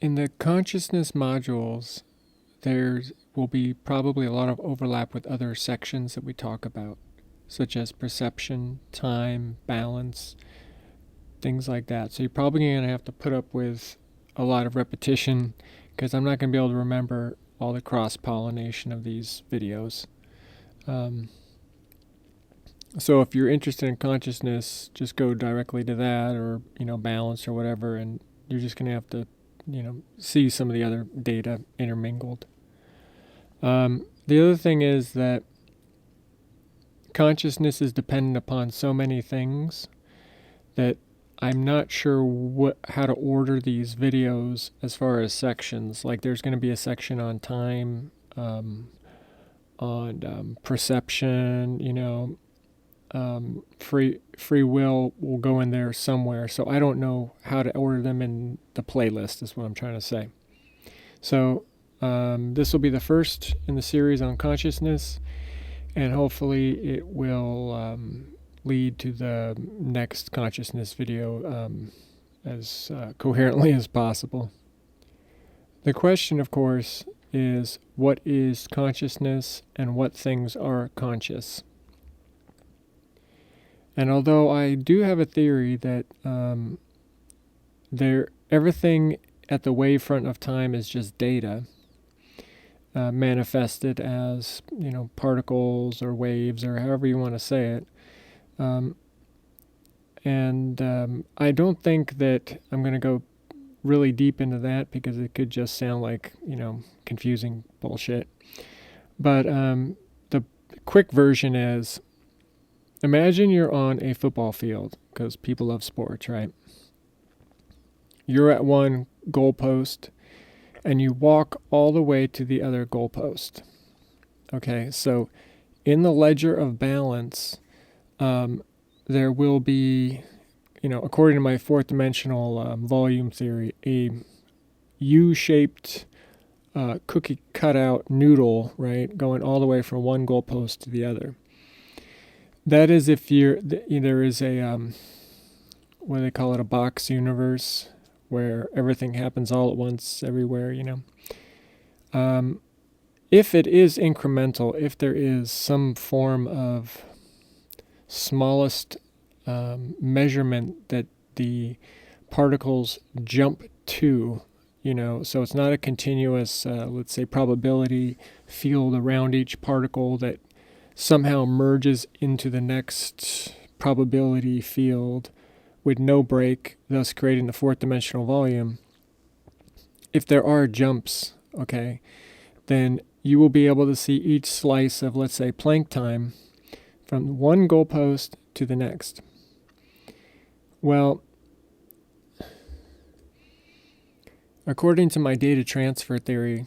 In the consciousness modules, there will be probably a lot of overlap with other sections that we talk about, such as perception, time, balance, things like that. So you're probably going to have to put up with a lot of repetition because I'm not going to be able to remember all the cross-pollination of these videos. Um, so if you're interested in consciousness, just go directly to that, or balance or whatever, and you're just going to have to see some of the other data intermingled. The other thing is that consciousness is dependent upon so many things that I'm not sure how to order these videos as far as sections. Like there's going to be a section on time, on perception, free will go in there somewhere. So I don't know how to order them in the playlist is what I'm trying to say. So this will be the first in the series on consciousness, and hopefully it will lead to the next consciousness video as coherently as possible. The question, of course, is what is consciousness and what things are conscious? And although I do have a theory that everything at the wavefront of time is just data, manifested as particles or waves or however you want to say it, and I don't think that I'm going to go really deep into that because it could just sound like confusing bullshit. But the quick version is, imagine you're on a football field, because people love sports, right? You're at one goalpost and you walk all the way to the other goalpost. Okay, so in the ledger of balance, there will be, according to my fourth dimensional volume theory, a U-shaped cookie cutout noodle, right, going all the way from one goalpost to the other. That is if there is a, what do they call it, a box universe, where everything happens all at once everywhere, If it is incremental, if there is some form of smallest measurement that the particles jump to, so it's not a continuous, let's say, probability field around each particle that somehow merges into the next probability field with no break, thus creating the fourth dimensional volume. If there are jumps, okay, then you will be able to see each slice of, let's say, Planck time from one goalpost to the next. Well, according to my data transfer theory,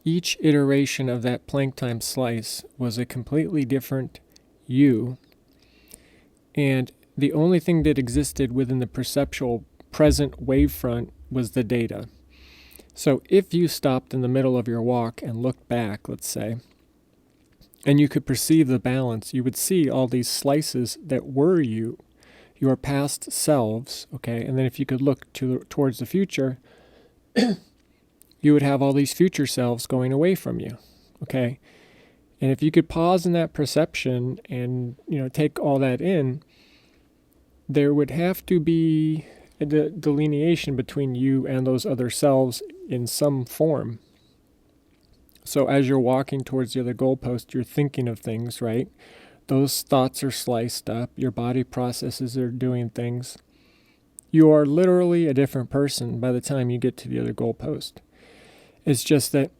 each iteration of that Planck time slice was a completely different U, and the only thing that existed within the perceptual present wavefront was the data. So if you stopped in the middle of your walk and looked back, let's say, and you could perceive the balance, you would see all these slices that were you, your past selves, okay? And then if you could look towards the future, you would have all these future selves going away from you, okay? And if you could pause in that perception and, take all that in, there would have to be a delineation between you and those other selves in some form. So as you're walking towards the other goalpost, you're thinking of things, right? Those thoughts are sliced up. Your body processes are doing things. You are literally a different person by the time you get to the other goalpost. It's just that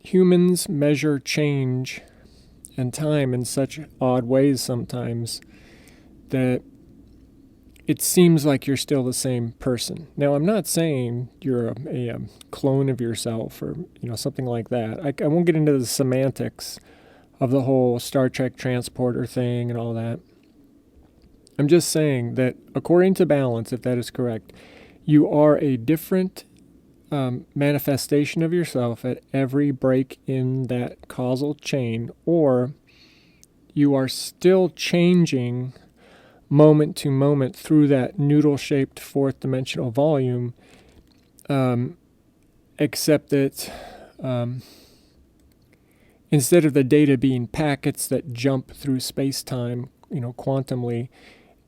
humans measure change and time in such odd ways sometimes that it seems like you're still the same person. Now, I'm not saying you're a clone of yourself or something like that. I won't get into the semantics of the whole Star Trek transporter thing and all that. I'm just saying that according to balance, if that is correct, you are a different manifestation of yourself at every break in that causal chain, or you are still changing moment to moment through that noodle-shaped fourth dimensional volume except that instead of the data being packets that jump through space-time, quantumly,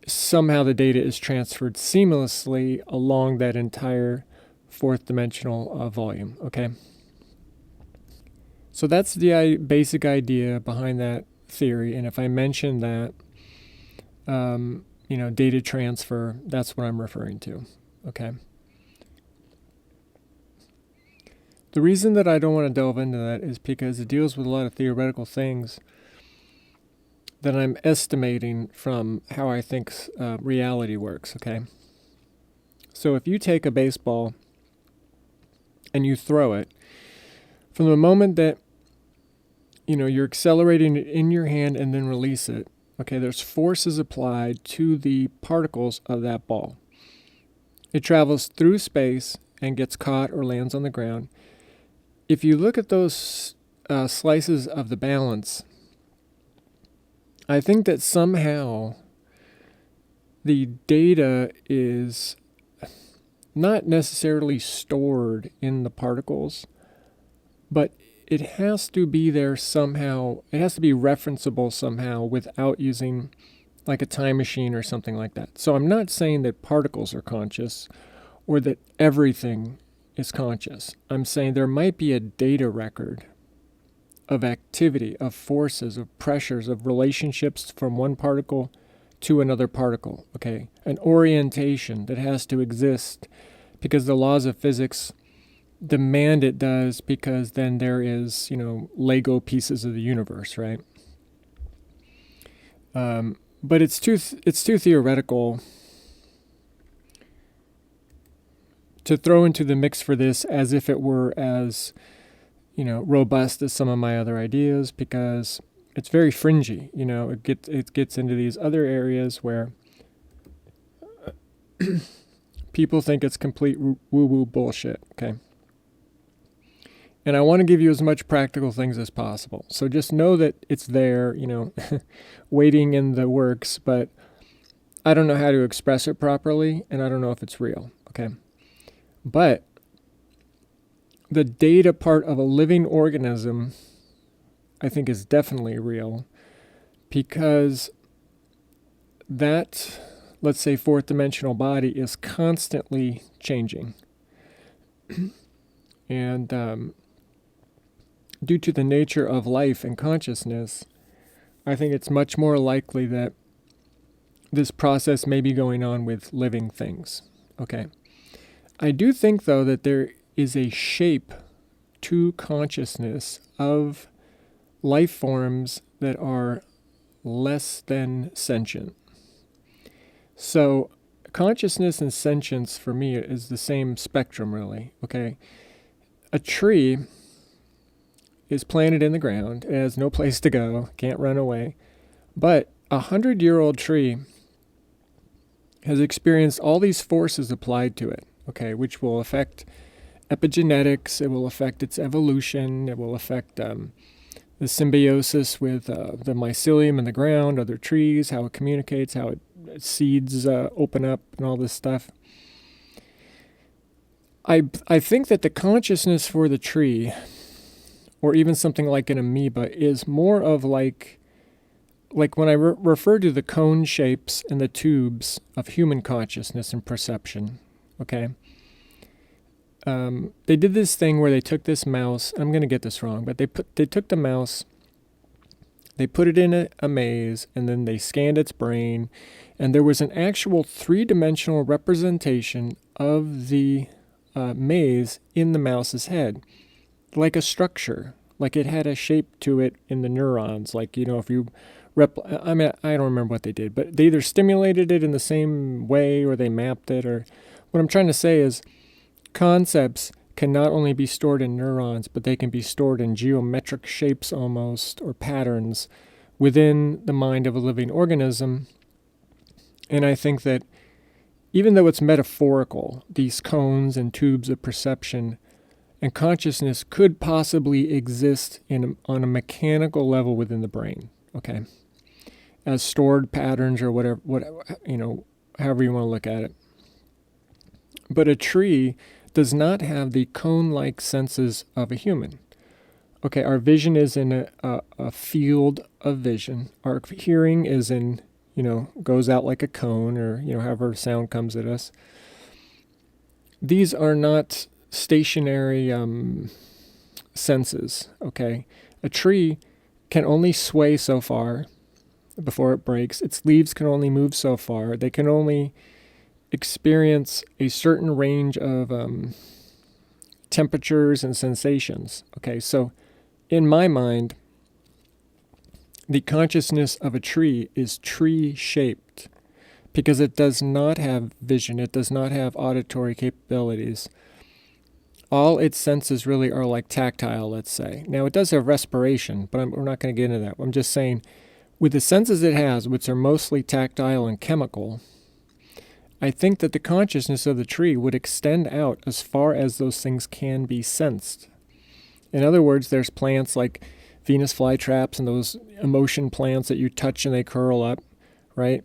somehow the data is transferred seamlessly along that entire fourth dimensional volume, okay? So that's the basic idea behind that theory, and if I mention that, data transfer, that's what I'm referring to, okay? The reason that I don't want to delve into that is because it deals with a lot of theoretical things that I'm estimating from how I think reality works, okay? So if you take a baseball and you throw it, from the moment that you're accelerating it in your hand and then release it, okay, there's forces applied to the particles of that ball. It travels through space and gets caught or lands on the ground. If you look at those slices of the balance, I think that somehow the data is not necessarily stored in the particles, but it has to be there somehow. It has to be referenceable somehow without using like a time machine or something like that. So I'm not saying that particles are conscious or that everything is conscious. I'm saying there might be a data record of activity, of forces, of pressures, of relationships from one particle to another particle, okay? An orientation that has to exist because the laws of physics demand it does, because then there is, Lego pieces of the universe, right? But it's too theoretical to throw into the mix for this as if it were as, robust as some of my other ideas, because it's very fringy. It gets into these other areas where people think it's complete woo-woo bullshit, okay? And I want to give you as much practical things as possible. So just know that it's there, waiting in the works, but I don't know how to express it properly, and I don't know if it's real, okay? But the data part of a living organism, I think, is definitely real, because that, let's say, fourth dimensional body is constantly changing. And due to the nature of life and consciousness, I think it's much more likely that this process may be going on with living things, okay? I do think, though, that there is a shape to consciousness of life forms that are less than sentient. So consciousness and sentience for me is the same spectrum, really, okay? A tree is planted in the ground. It has no place to go, can't run away. But a 100-year-old tree has experienced all these forces applied to it, okay, which will affect epigenetics, it will affect its evolution, it will affect the symbiosis with the mycelium in the ground, other trees, how it communicates, how seeds open up, and all this stuff. I think that the consciousness for the tree, or even something like an amoeba, is more of like when I refer to the cone shapes and the tubes of human consciousness and perception, okay? They did this thing where they took this mouse, I'm going to get this wrong, but they took the mouse, they put it in a maze, and then they scanned its brain, and there was an actual three-dimensional representation of the maze in the mouse's head, like a structure, like it had a shape to it in the neurons, like, if you I don't remember what they did, but they either stimulated it in the same way or they mapped it, or what I'm trying to say is concepts can not only be stored in neurons, but they can be stored in geometric shapes almost, or patterns within the mind of a living organism. And I think that even though it's metaphorical, these cones and tubes of perception and consciousness could possibly exist on a mechanical level within the brain, okay, as stored patterns or whatever, however you want to look at it. But a tree does not have the cone-like senses of a human. Okay, our vision is in a field of vision. Our hearing is in, goes out like a cone, or, however sound comes at us. These are not stationary senses, okay? A tree can only sway so far before it breaks. Its leaves can only move so far. They can only experience a certain range of temperatures and sensations. Okay, so in my mind, the consciousness of a tree is tree-shaped because it does not have vision. It does not have auditory capabilities. All its senses really are like tactile, let's say. Now, it does have respiration, but we're not going to get into that. I'm just saying, with the senses it has, which are mostly tactile and chemical, I think that the consciousness of the tree would extend out as far as those things can be sensed. In other words, there's plants like Venus flytraps and those emotion plants that you touch and they curl up, right?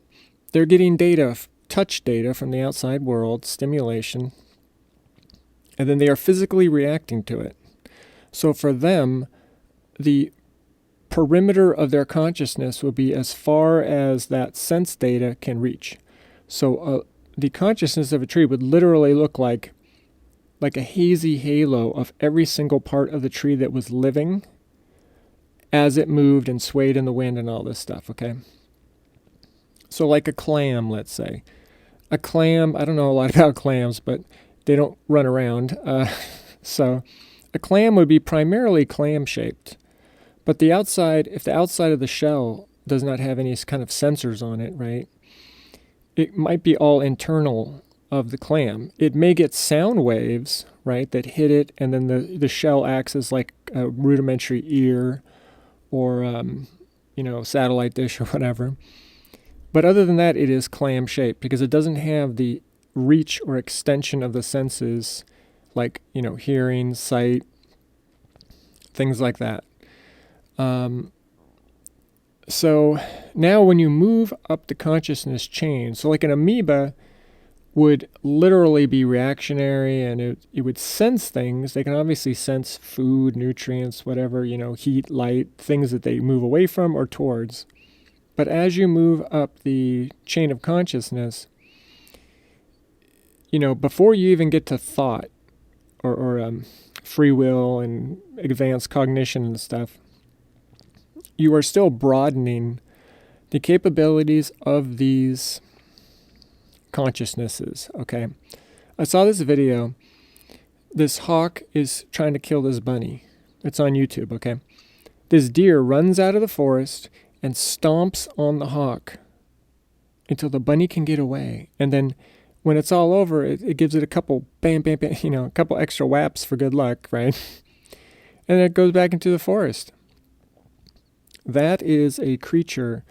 They're getting data, touch data from the outside world, stimulation, and then they are physically reacting to it. So for them, the perimeter of their consciousness will be as far as that sense data can reach. So the consciousness of a tree would literally look like a hazy halo of every single part of the tree that was living as it moved and swayed in the wind and all this stuff, okay? So like a clam, let's say. A clam, I don't know a lot about clams, but they don't run around. So a clam would be primarily clam-shaped. But the outside, if the outside of the shell does not have any kind of sensors on it, right, it might be all internal of the clam. It may get sound waves, right, that hit it, and then the shell acts as like a rudimentary ear or, satellite dish or whatever. But other than that, it is clam-shaped because it doesn't have the reach or extension of the senses like, hearing, sight, things like that. So now when you move up the consciousness chain, so like an amoeba would literally be reactionary and it would sense things. They can obviously sense food, nutrients, whatever, heat, light, things that they move away from or towards. But as you move up the chain of consciousness, before you even get to thought or free will and advanced cognition and stuff, you are still broadening the capabilities of these consciousnesses, okay? I saw this video. This hawk is trying to kill this bunny. It's on YouTube, okay? This deer runs out of the forest and stomps on the hawk until the bunny can get away. And then when it's all over, it gives it a couple bam, bam, bam, a couple extra whaps for good luck, right? And then it goes back into the forest. That is a creature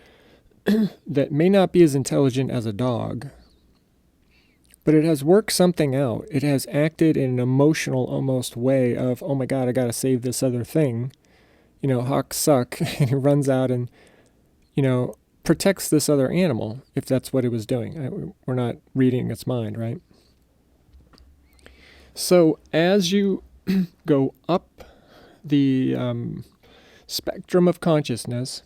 that may not be as intelligent as a dog, but it has worked something out. It has acted in an emotional almost way of, oh my God, I got to save this other thing. Hawks suck. And he runs out and, protects this other animal, if that's what it was doing. We're not reading its mind, right? So as you go up the spectrum of consciousness,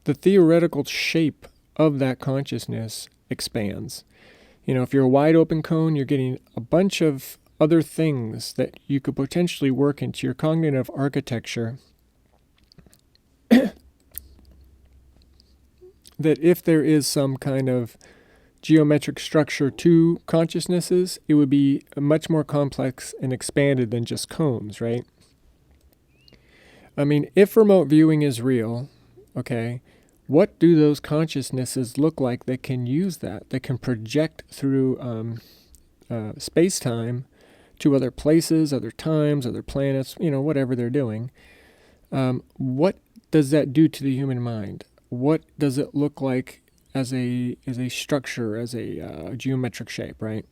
the theoretical shape of that consciousness expands. If you're a wide open cone, you're getting a bunch of other things that you could potentially work into your cognitive architecture that if there is some kind of geometric structure to consciousnesses, it would be much more complex and expanded than just cones, right? I mean, if remote viewing is real, okay, what do those consciousnesses look like that can use that can project through space-time to other places, other times, other planets, whatever they're doing? What does that do to the human mind? What does it look like as a structure, as a geometric shape, right?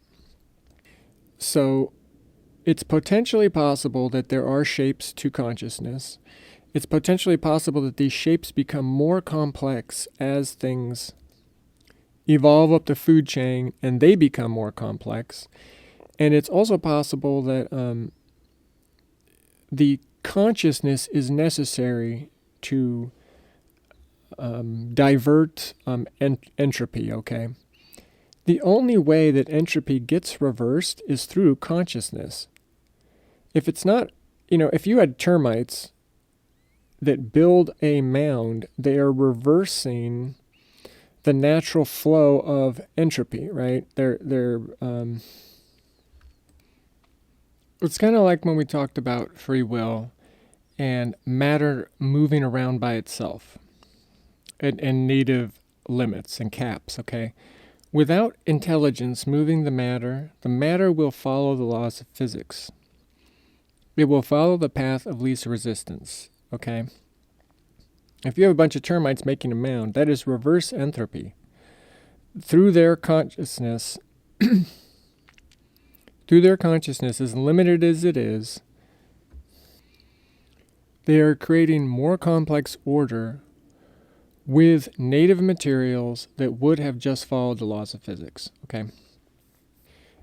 So it's potentially possible that there are shapes to consciousness. It's potentially possible that these shapes become more complex as things evolve up the food chain and they become more complex. And it's also possible that the consciousness is necessary to divert entropy, okay? The only way that entropy gets reversed is through consciousness. If it's not, if you had termites that build a mound, they are reversing the natural flow of entropy, right? It's kind of like when we talked about free will and matter moving around by itself and native limits and caps, okay? Without intelligence moving the matter will follow the laws of physics. It will follow the path of least resistance, okay? If you have a bunch of termites making a mound, that is reverse entropy. Through their consciousness, as limited as it is, they are creating more complex order with native materials that would have just followed the laws of physics, okay?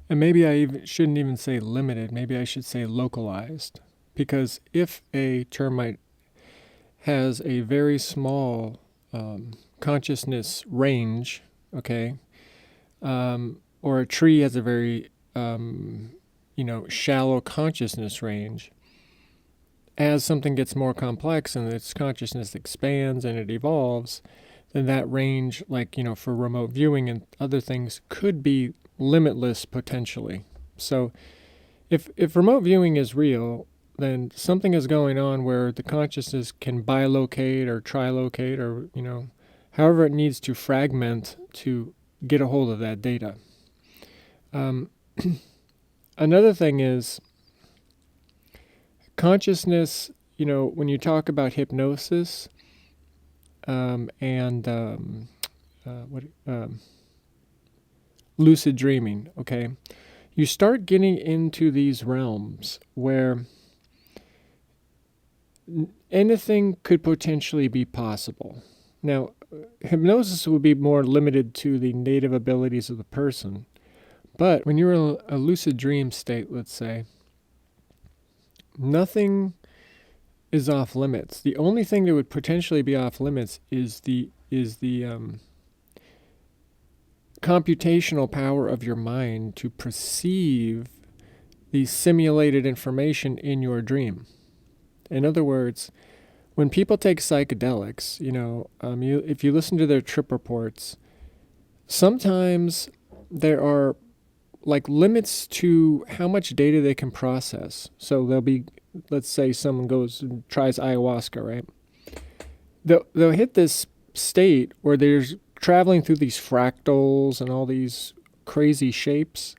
And maybe I shouldn't even say limited, maybe I should say localized. Because if a termite has a very small consciousness range, okay, or a tree has a very, shallow consciousness range, as something gets more complex and its consciousness expands and it evolves, then that range, for remote viewing and other things, could be limitless potentially. So if remote viewing is real, then something is going on where the consciousness can bilocate or trilocate or, however it needs to fragment to get a hold of that data. Another thing is consciousness, when you talk about hypnosis and lucid dreaming, okay, you start getting into these realms where anything could potentially be possible. Now, hypnosis would be more limited to the native abilities of the person, but when you're in a lucid dream state, let's say, nothing is off limits. The only thing that would potentially be off limits is the computational power of your mind to perceive the simulated information in your dream. In other words, when people take psychedelics, if you listen to their trip reports, sometimes there are limits to how much data they can process. So there'll be, let's say someone goes and tries ayahuasca, right? They'll hit this state where there's traveling through these fractals and all these crazy shapes.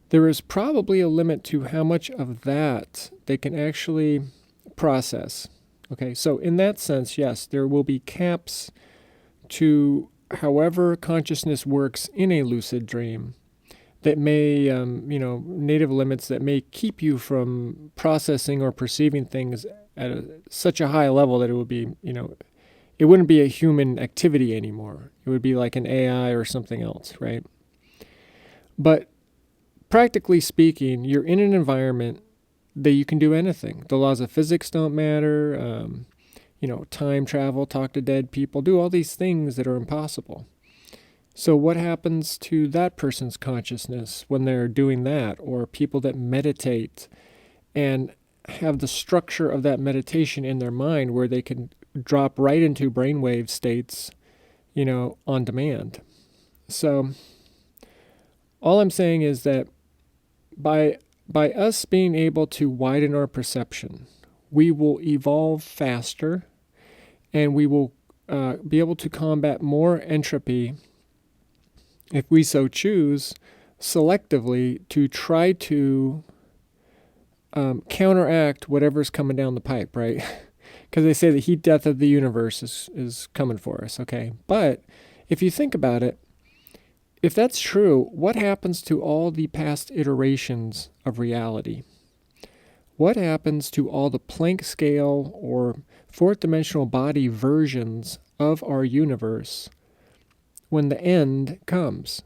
There is probably a limit to how much of that they can actually process. Okay, so in that sense, yes, there will be caps to however consciousness works in a lucid dream that may, native limits that may keep you from processing or perceiving things at such a high level that it would be, it wouldn't be a human activity anymore. It would be like an AI or something else, right? But practically speaking, you're in an environment that you can do anything. The laws of physics don't matter. Time travel, talk to dead people, do all these things that are impossible. So what happens to that person's consciousness when they're doing that? Or people that meditate and have the structure of that meditation in their mind where they can drop right into brainwave states, on demand. So all I'm saying is that by us being able to widen our perception, we will evolve faster and we will be able to combat more entropy if we so choose, selectively to try to counteract whatever's coming down the pipe, right? Because they say the heat death of the universe is coming for us, okay? But if you think about it, if that's true, what happens to all the past iterations of reality? What happens to all the Planck scale or fourth dimensional body versions of our universe when the end comes.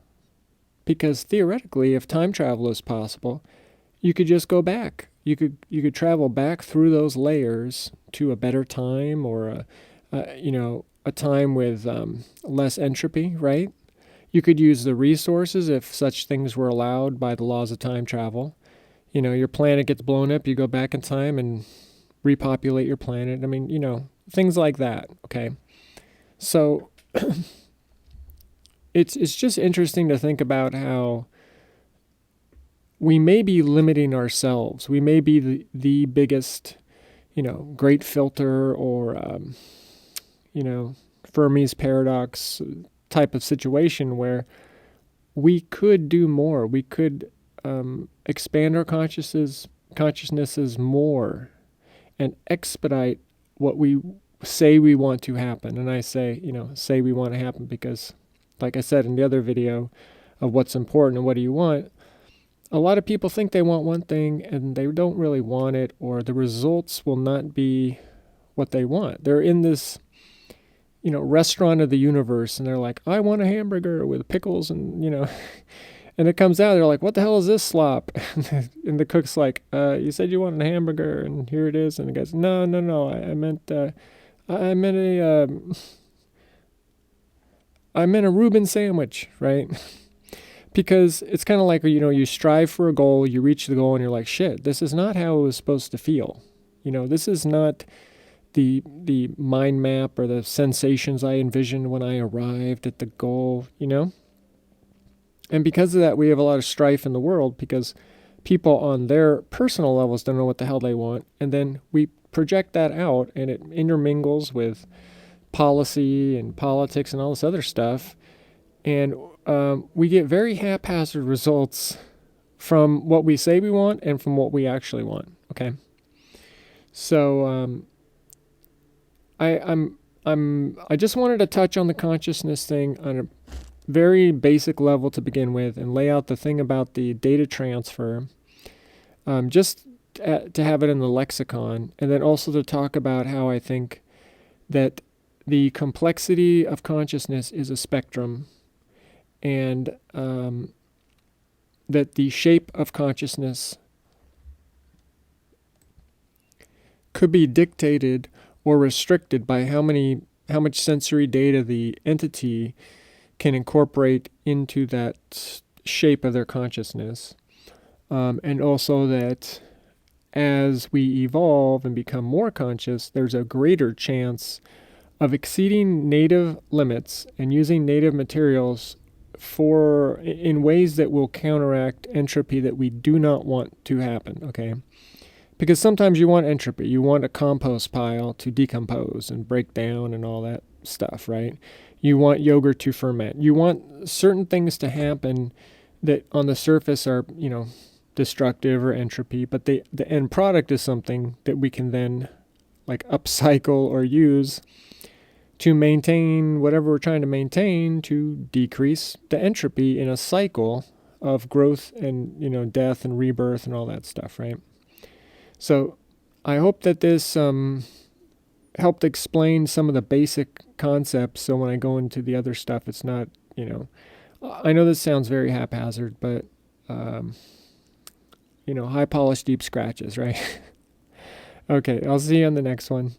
Because theoretically, if time travel is possible, you could just go back. You could travel back through those layers to a better time, or a time with less entropy, right? You could use the resources if such things were allowed by the laws of time travel. Your planet gets blown up, you go back in time and repopulate your planet. I mean, things like that, okay? So it's just interesting to think about how we may be limiting ourselves. We may be the biggest, great filter, or, Fermi's paradox type of situation where we could do more. We could expand our consciousnesses more and expedite what we say we want to happen. And I say we want to happen because, like I said in the other video of what's important and what do you want, a lot of people think they want one thing and they don't really want it, or the results will not be what they want. They're in this, restaurant of the universe, and they're like, I want a hamburger with pickles, and, and it comes out, they're like, what the hell is this slop? And the cook's like, you said you wanted a hamburger, and here it is. And the guy's, no, I meant a Reuben sandwich, right? Because it's kind of like, you strive for a goal, you reach the goal, and you're like, shit, this is not how it was supposed to feel. This is not the mind map or the sensations I envisioned when I arrived at the goal, And because of that, we have a lot of strife in the world because people on their personal levels don't know what the hell they want. And then we project that out, and it intermingles with policy and politics and all this other stuff. And we get very haphazard results from what we say we want and from what we actually want. Okay, so I just wanted to touch on the consciousness thing on a very basic level to begin with, and lay out the thing about the data transfer, just to have it in the lexicon, and then also to talk about how I think that the complexity of consciousness is a spectrum. And that the shape of consciousness could be dictated or restricted by how much sensory data the entity can incorporate into that shape of their consciousness. And also that as we evolve and become more conscious, there's a greater chance of exceeding native limits and using native materials in ways that will counteract entropy that we do not want to happen, okay? Because sometimes you want entropy. You want a compost pile to decompose and break down and all that stuff, right? You want yogurt to ferment. You want certain things to happen that on the surface are, destructive or entropy, but the end product is something that we can then upcycle or use to maintain whatever we're trying to maintain, to decrease the entropy in a cycle of growth and, death and rebirth and all that stuff, right? So I hope that this helped explain some of the basic concepts, so when I go into the other stuff, it's not, I know this sounds very haphazard, but, high polish, deep scratches, right? Okay, I'll see you on the next one.